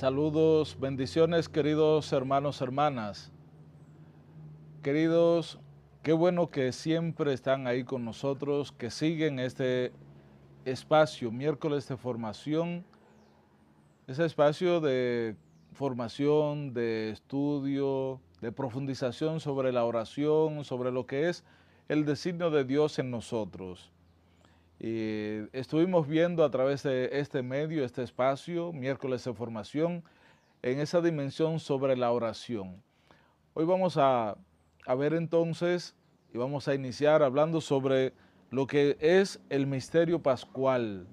Saludos, bendiciones, queridos hermanos, hermanas. Queridos, qué bueno que siempre están ahí con nosotros, que siguen este espacio, miércoles de formación, ese espacio de formación, de estudio, de profundización sobre la oración, sobre lo que es el designio de Dios en nosotros. Y estuvimos viendo a través de este medio, este espacio, miércoles de formación, en esa dimensión sobre la oración. Hoy vamos a ver entonces y vamos a iniciar hablando sobre lo que es el misterio pascual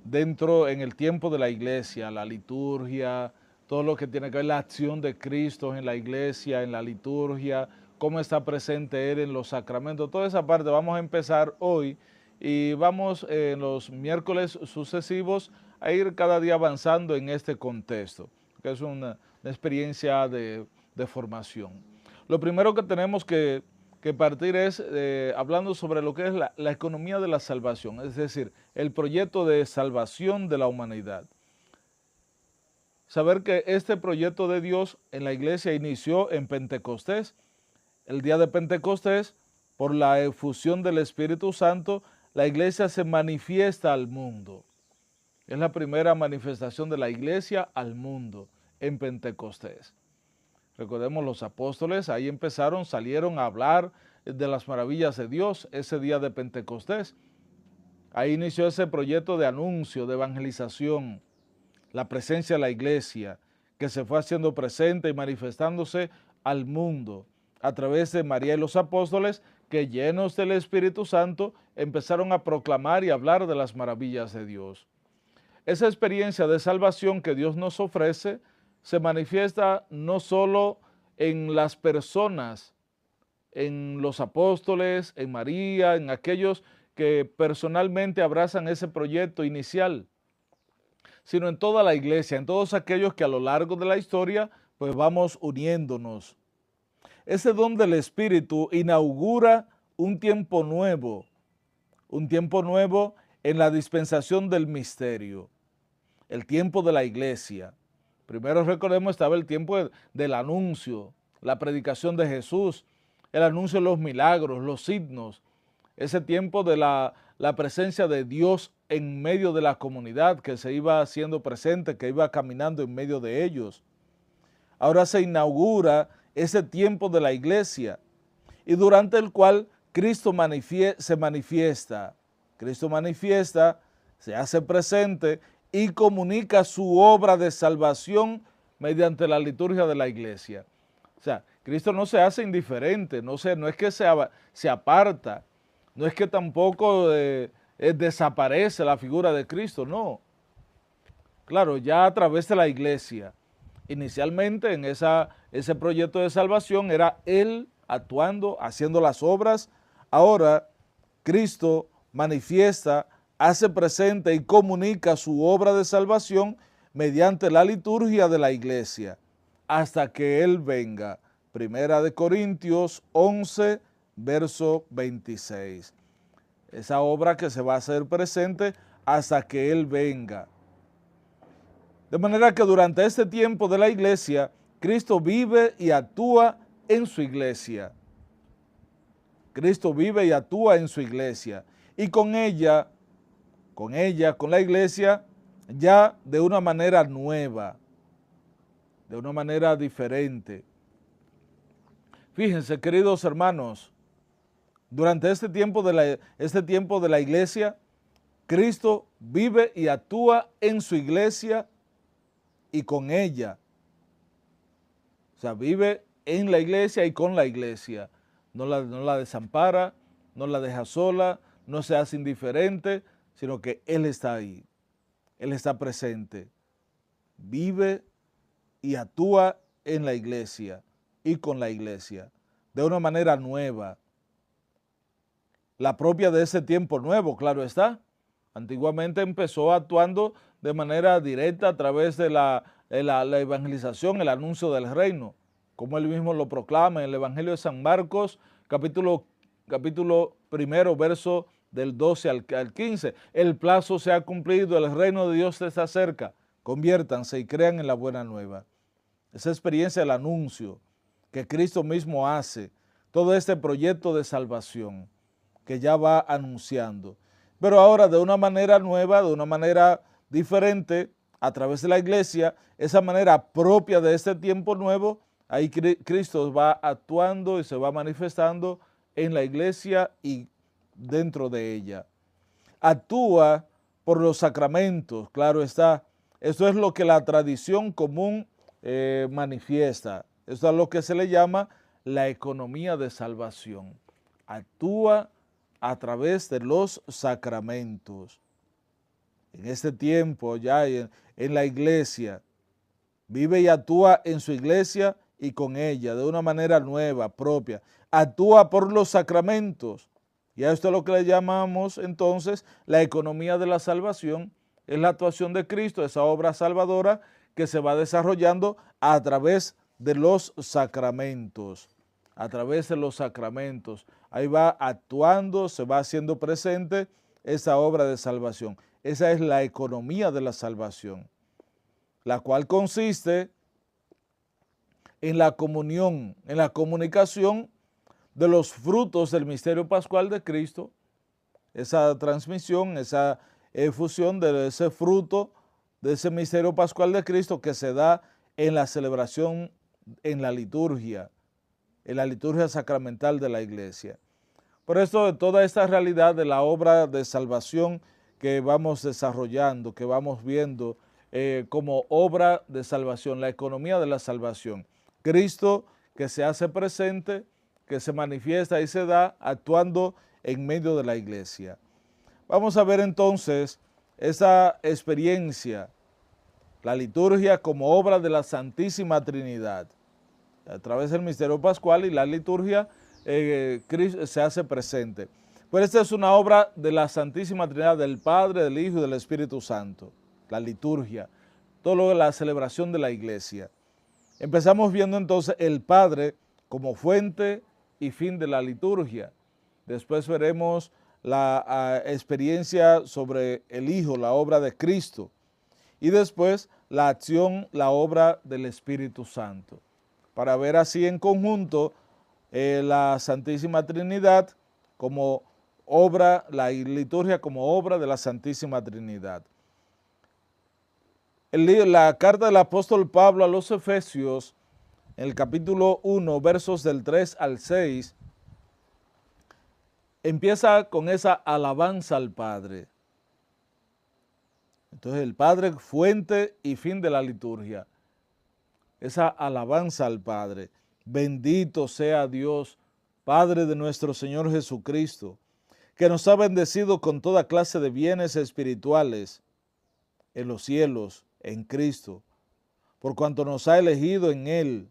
dentro en el tiempo de la iglesia, la liturgia, todo lo que tiene que ver la acción de Cristo en la iglesia, en la liturgia, cómo está presente Él en los sacramentos, toda esa parte vamos a empezar hoy y vamos en los miércoles sucesivos a ir cada día avanzando en este contexto, que es una experiencia de formación. Lo primero que tenemos que partir es hablando sobre lo que es la economía de la salvación, es decir, el proyecto de salvación de la humanidad. Saber que este proyecto de Dios en la iglesia inició en Pentecostés. El día de Pentecostés, por la efusión del Espíritu Santo, la iglesia se manifiesta al mundo. Es la primera manifestación de la iglesia al mundo en Pentecostés. Recordemos los apóstoles, ahí empezaron, salieron a hablar de las maravillas de Dios ese día de Pentecostés. Ahí inició ese proyecto de anuncio, de evangelización, la presencia de la iglesia, que se fue haciendo presente y manifestándose al mundo a través de María y los apóstoles, que llenos del Espíritu Santo empezaron a proclamar y hablar de las maravillas de Dios. Esa experiencia de salvación que Dios nos ofrece se manifiesta no solo en las personas, en los apóstoles, en María, en aquellos que personalmente abrazan ese proyecto inicial, sino en toda la iglesia, en todos aquellos que a lo largo de la historia pues vamos uniéndonos. Ese don del Espíritu inaugura un tiempo nuevo en la dispensación del misterio, el tiempo de la iglesia. Primero recordemos, estaba el tiempo del anuncio, la predicación de Jesús, el anuncio de los milagros, los signos, ese tiempo de la presencia de Dios en medio de la comunidad que se iba haciendo presente, que iba caminando en medio de ellos. Ahora se inaugura ese tiempo de la iglesia y durante el cual Cristo se manifiesta, se hace presente y comunica su obra de salvación mediante la liturgia de la iglesia. O sea, Cristo no se hace indiferente, no es que se aparta, no es que tampoco desaparece la figura de Cristo, no. Claro, ya a través de la iglesia, inicialmente en ese proyecto de salvación era Él actuando, haciendo las obras. Ahora Cristo manifiesta, hace presente y comunica su obra de salvación mediante la liturgia de la iglesia hasta que Él venga. Primera de Corintios 11, verso 26. Esa obra que se va a hacer presente hasta que Él venga. De manera que durante este tiempo de la iglesia, Cristo vive y actúa en su iglesia. Cristo vive y actúa en su iglesia. Y con la iglesia, ya de una manera nueva, de una manera diferente. Fíjense, queridos hermanos, durante este tiempo de la iglesia, Cristo vive y actúa en su iglesia y con ella. O sea, vive en la iglesia y con la iglesia. No la desampara, no la deja sola, no se hace indiferente, sino que Él está ahí. Él está presente. Vive y actúa en la iglesia y con la iglesia de una manera nueva. La propia de ese tiempo nuevo, claro está. Antiguamente empezó actuando de manera directa a través de la evangelización, el anuncio del reino, como él mismo lo proclama en el Evangelio de San Marcos, capítulo primero, verso del 12 al 15. El plazo se ha cumplido, el reino de Dios está cerca. conviértanse y crean en la buena nueva. Esa experiencia del anuncio que Cristo mismo hace, todo este proyecto de salvación que ya va anunciando, pero ahora de una manera nueva, de una manera diferente, a través de la iglesia, esa manera propia de este tiempo nuevo, ahí Cristo va actuando y se va manifestando en la iglesia y dentro de ella. Actúa por los sacramentos, claro está. Esto es lo que la tradición común manifiesta. Esto es lo que se le llama la economía de salvación. Actúa a través de los sacramentos. En este tiempo ya en la iglesia, vive y actúa en su iglesia y con ella de una manera nueva, propia. Actúa por los sacramentos. Y a esto es lo que le llamamos entonces la economía de la salvación. Es la actuación de Cristo, esa obra salvadora que se va desarrollando a través de los sacramentos. A través de los sacramentos. Ahí va actuando, se va haciendo presente esa obra de salvación. Esa es la economía de la salvación, la cual consiste en la comunión, en la comunicación de los frutos del misterio pascual de Cristo, esa transmisión, esa efusión de ese fruto, de ese misterio pascual de Cristo que se da en la celebración, en la liturgia sacramental de la iglesia. Por esto, de toda esta realidad de la obra de salvación que vamos desarrollando, que vamos viendo como obra de salvación, la economía de la salvación. Cristo que se hace presente, que se manifiesta y se da actuando en medio de la iglesia. Vamos a ver entonces esa experiencia, la liturgia como obra de la Santísima Trinidad. A través del misterio pascual y la liturgia, Cristo se hace presente. Pero esta es una obra de la Santísima Trinidad, del Padre, del Hijo y del Espíritu Santo. La liturgia, todo lo de la celebración de la iglesia. Empezamos viendo entonces el Padre como fuente y fin de la liturgia. Después veremos la experiencia sobre el Hijo, la obra de Cristo. Y después la acción, la obra del Espíritu Santo. Para ver así en conjunto la Santísima Trinidad como obra, la liturgia como obra de la Santísima Trinidad. La carta del apóstol Pablo a los Efesios, en el capítulo 1, versos del 3 al 6, empieza con esa alabanza al Padre. Entonces el Padre, fuente y fin de la liturgia. Esa alabanza al Padre. Bendito sea Dios, Padre de nuestro Señor Jesucristo, que nos ha bendecido con toda clase de bienes espirituales en los cielos, en Cristo, por cuanto nos ha elegido en Él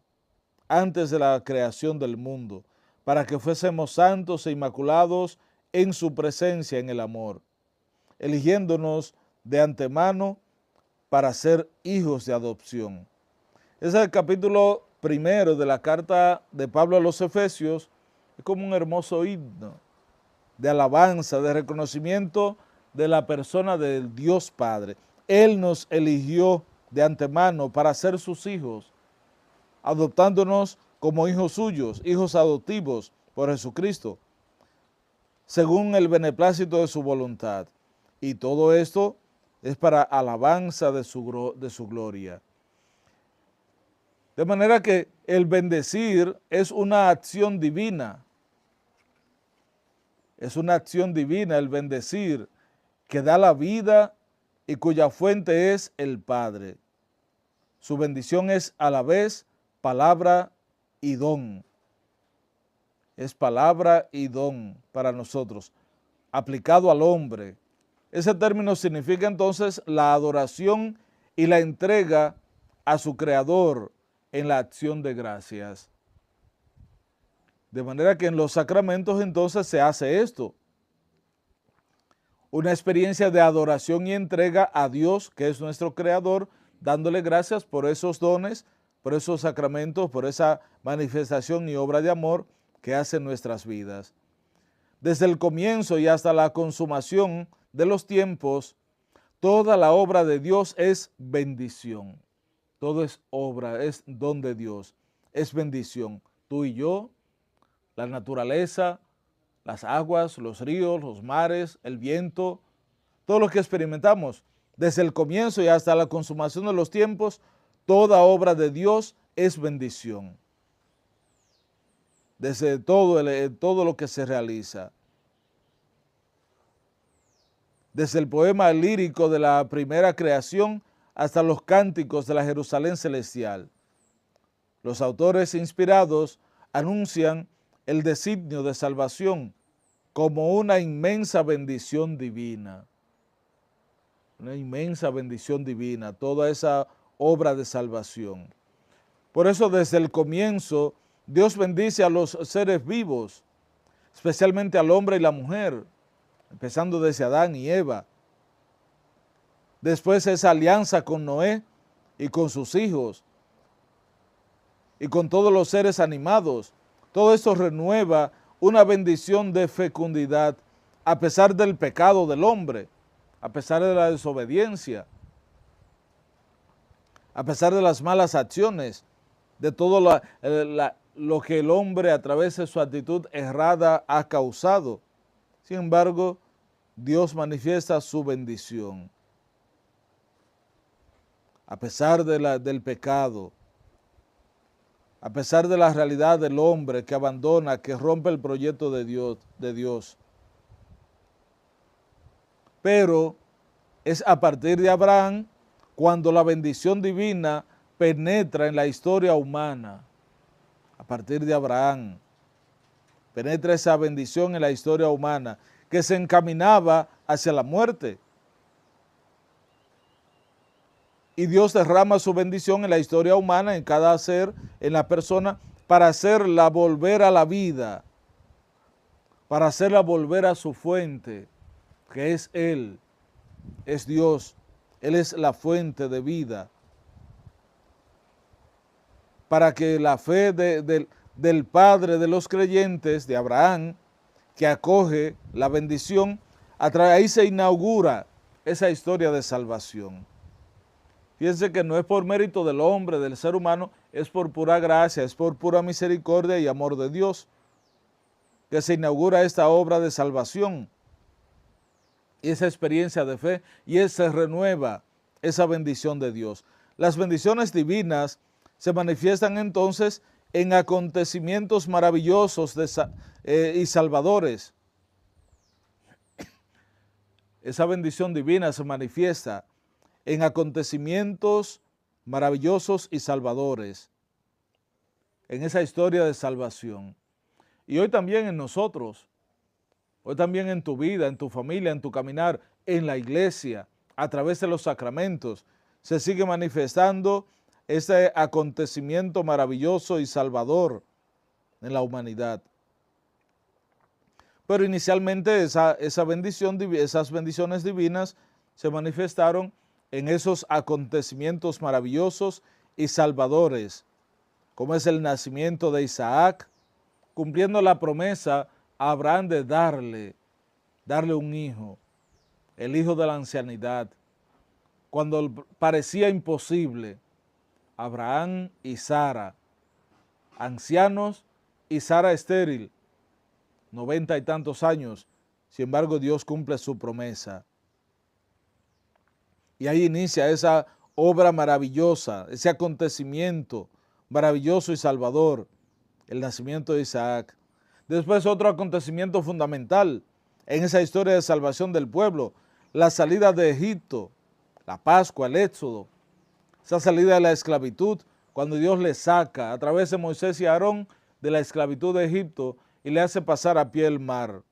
antes de la creación del mundo, para que fuésemos santos e inmaculados en su presencia en el amor, eligiéndonos de antemano para ser hijos de adopción. Ese es el capítulo primero de la carta de Pablo a los Efesios. Es como un hermoso himno de alabanza, de reconocimiento de la persona del Dios Padre. Él nos eligió de antemano para ser sus hijos, adoptándonos como hijos suyos, hijos adoptivos por Jesucristo, según el beneplácito de su voluntad. Y todo esto es para alabanza de su gloria. De manera que el bendecir es una acción divina. Es una acción divina el bendecir que da la vida y cuya fuente es el Padre. Su bendición es a la vez palabra y don. Es palabra y don para nosotros, aplicado al hombre. Ese término significa entonces la adoración y la entrega a su Creador en la acción de gracias. De manera que en los sacramentos entonces se hace esto. Una experiencia de adoración y entrega a Dios, que es nuestro Creador, dándole gracias por esos dones, por esos sacramentos, por esa manifestación y obra de amor que hace en nuestras vidas. Desde el comienzo y hasta la consumación de los tiempos, Toda la obra de Dios es bendición. Todo es obra, es don de Dios, es bendición. Tú y yo, la naturaleza, las aguas, los ríos, los mares, el viento, todo lo que experimentamos, desde el comienzo y hasta la consumación de los tiempos, toda obra de Dios es bendición. Desde todo lo que se realiza. Desde el poema lírico de la primera creación hasta los cánticos de la Jerusalén celestial. Los autores inspirados anuncian el designio de salvación como una inmensa bendición divina. Una inmensa bendición divina, toda esa obra de salvación. Por eso desde el comienzo Dios bendice a los seres vivos, especialmente al hombre y la mujer, empezando desde Adán y Eva. Después esa alianza con Noé y con sus hijos y con todos los seres animados. Todo esto renueva una bendición de fecundidad a pesar del pecado del hombre, a pesar de la desobediencia, a pesar de las malas acciones, de todo lo que el hombre a través de su actitud errada ha causado. Sin embargo, Dios manifiesta su bendición. A pesar del pecado, a pesar de la realidad del hombre que abandona, que rompe el proyecto de Dios. Pero es a partir de Abraham cuando la bendición divina penetra en la historia humana. A partir de Abraham penetra esa bendición en la historia humana que se encaminaba hacia la muerte. Y Dios derrama su bendición en la historia humana, en cada ser, en la persona, para hacerla volver a la vida, para hacerla volver a su fuente, que es Él, es Dios. Él es la fuente de vida. Para que la fe del Padre de los creyentes, de Abraham, que acoge la bendición, ahí se inaugura esa historia de salvación. Fíjense que no es por mérito del hombre, del ser humano, es por pura gracia, es por pura misericordia y amor de Dios que se inaugura esta obra de salvación y esa experiencia de fe y se renueva esa bendición de Dios. Las bendiciones divinas se manifiestan entonces en acontecimientos maravillosos y salvadores. Esa bendición divina se manifiesta en acontecimientos maravillosos y salvadores, en esa historia de salvación. Y hoy también en nosotros, hoy también en tu vida, en tu familia, en tu caminar, en la iglesia, a través de los sacramentos, se sigue manifestando ese acontecimiento maravilloso y salvador en la humanidad. Pero inicialmente esas bendiciones divinas se manifestaron en esos acontecimientos maravillosos y salvadores, como es el nacimiento de Isaac, cumpliendo la promesa a Abraham de darle un hijo, el hijo de la ancianidad. Cuando parecía imposible, Abraham y Sara, ancianos y Sara estéril, 90 y tantos años, sin embargo Dios cumple su promesa. Y ahí inicia esa obra maravillosa, ese acontecimiento maravilloso y salvador, el nacimiento de Isaac. Después otro acontecimiento fundamental en esa historia de salvación del pueblo, la salida de Egipto, la Pascua, el Éxodo, esa salida de la esclavitud, cuando Dios le saca a través de Moisés y Aarón de la esclavitud de Egipto y le hace pasar a pie el mar.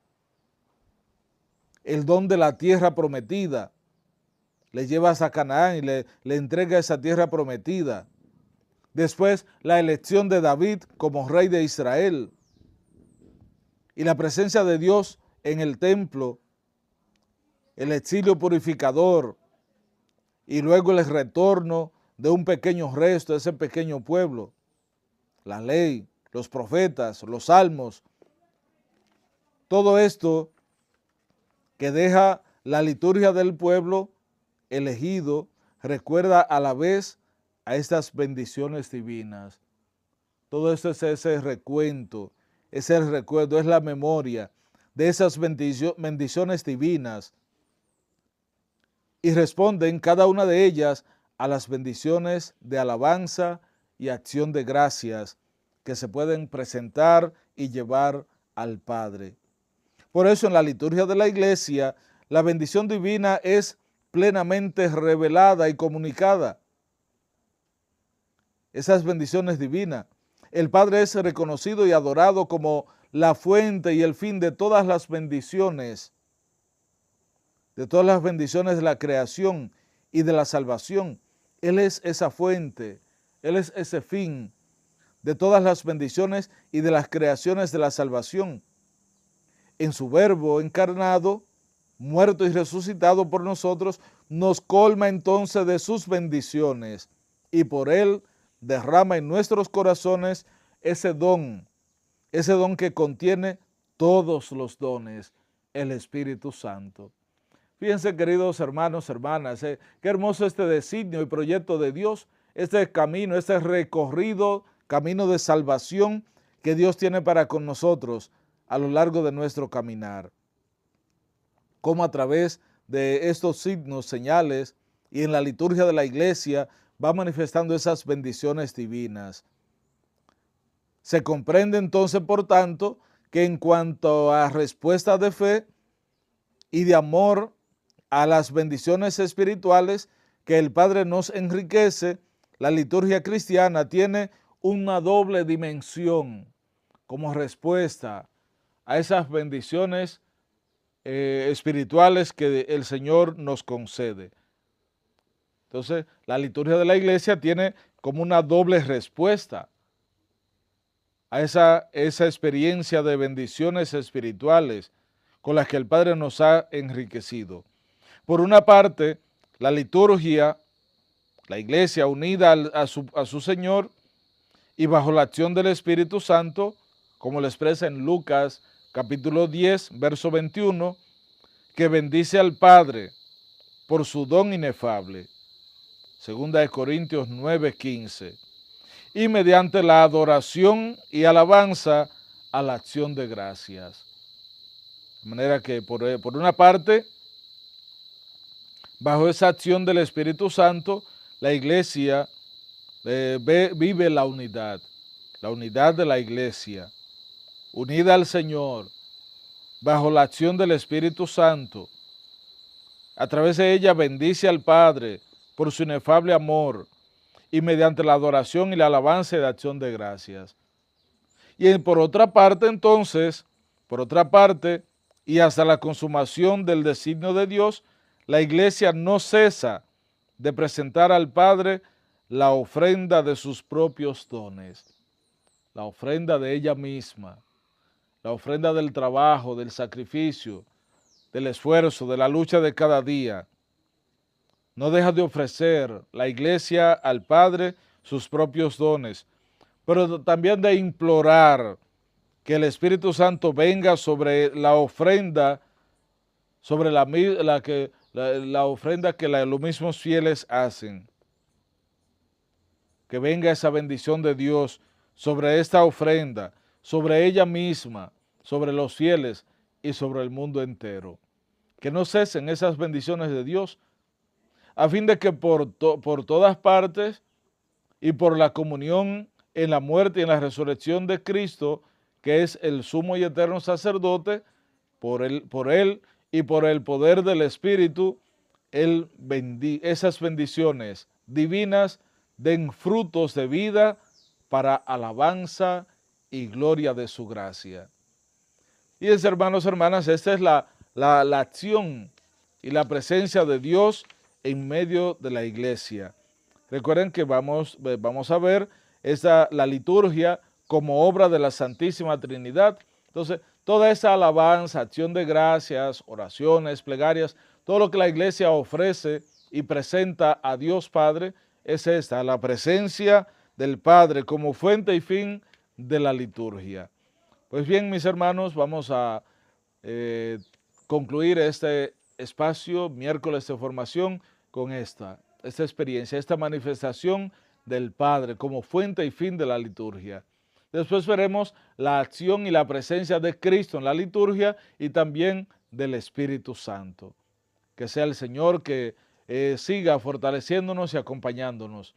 El don de la tierra prometida, le lleva hasta Canaán y le entrega esa tierra prometida. Después la elección de David como rey de Israel y la presencia de Dios en el templo, el exilio purificador y luego el retorno de un pequeño resto de ese pequeño pueblo, la ley, los profetas, los salmos, todo esto que deja la liturgia del pueblo elegido recuerda a la vez a estas bendiciones divinas. Todo esto es ese recuento, es el recuerdo, es la memoria de esas bendiciones divinas, y responden cada una de ellas a las bendiciones de alabanza y acción de gracias que se pueden presentar y llevar al Padre. Por eso en la liturgia de la Iglesia, la bendición divina es plenamente revelada y comunicada. Esas bendiciones divinas. El Padre es reconocido y adorado como la fuente y el fin de todas las bendiciones, de la creación y de la salvación. Él es esa fuente, Él es ese fin de todas las bendiciones y de las creaciones de la salvación. En su Verbo encarnado, muerto y resucitado por nosotros, nos colma entonces de sus bendiciones y por Él derrama en nuestros corazones ese don que contiene todos los dones, el Espíritu Santo. Fíjense, queridos hermanos, hermanas, qué hermoso este designio y proyecto de Dios, este camino, este recorrido, camino de salvación que Dios tiene para con nosotros a lo largo de nuestro caminar. Cómo a través de estos signos, señales y en la liturgia de la Iglesia va manifestando esas bendiciones divinas. Se comprende entonces, por tanto, que en cuanto a respuesta de fe y de amor a las bendiciones espirituales que el Padre nos enriquece, la liturgia cristiana tiene una doble dimensión como respuesta a esas bendiciones espirituales que el Señor nos concede. Entonces, la liturgia de la Iglesia tiene como una doble respuesta a esa experiencia de bendiciones espirituales con las que el Padre nos ha enriquecido. Por una parte, la liturgia, la Iglesia unida a su Señor y bajo la acción del Espíritu Santo, como lo expresa en Lucas capítulo 10, verso 21, que bendice al Padre por su don inefable. Segunda de Corintios 9, 15. Y mediante la adoración y alabanza a la acción de gracias. De manera que por una parte, bajo esa acción del Espíritu Santo, la Iglesia vive la unidad de la Iglesia, unida al Señor, bajo la acción del Espíritu Santo. A través de ella bendice al Padre por su inefable amor y mediante la adoración y la alabanza de acción de gracias. Y por otra parte, entonces, y hasta la consumación del designio de Dios, la Iglesia no cesa de presentar al Padre la ofrenda de sus propios dones, la ofrenda de ella misma, la ofrenda del trabajo, del sacrificio, del esfuerzo, de la lucha de cada día. No deja de ofrecer la Iglesia al Padre sus propios dones, pero también de implorar que el Espíritu Santo venga sobre la ofrenda, sobre la ofrenda que los mismos fieles hacen. Que venga esa bendición de Dios sobre esta ofrenda, sobre ella misma, sobre los fieles y sobre el mundo entero. Que no cesen esas bendiciones de Dios, a fin de que por todas partes y por la comunión en la muerte y en la resurrección de Cristo, que es el sumo y eterno sacerdote, por él y por el poder del Espíritu, esas bendiciones divinas den frutos de vida para alabanza y gloria de su gracia. Y hermanos, hermanas, esta es la acción y la presencia de Dios en medio de la Iglesia. Recuerden que vamos a ver la liturgia como obra de la Santísima Trinidad. Entonces, toda esa alabanza, acción de gracias, oraciones, plegarias, todo lo que la Iglesia ofrece y presenta a Dios Padre, es esta, la presencia del Padre como fuente y fin de la liturgia. Pues bien, mis hermanos, vamos a concluir este espacio, miércoles de formación, con esta experiencia, esta manifestación del Padre como fuente y fin de la liturgia. Después veremos la acción y la presencia de Cristo en la liturgia y también del Espíritu Santo. Que sea el Señor que siga fortaleciéndonos y acompañándonos.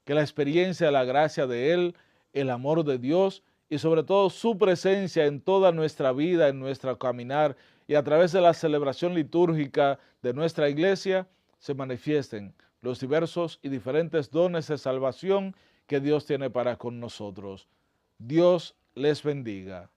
Que la experiencia de la gracia de Él, el amor de Dios y sobre todo su presencia en toda nuestra vida, en nuestro caminar y a través de la celebración litúrgica de nuestra iglesia, se manifiesten los diversos y diferentes dones de salvación que Dios tiene para con nosotros. Dios les bendiga.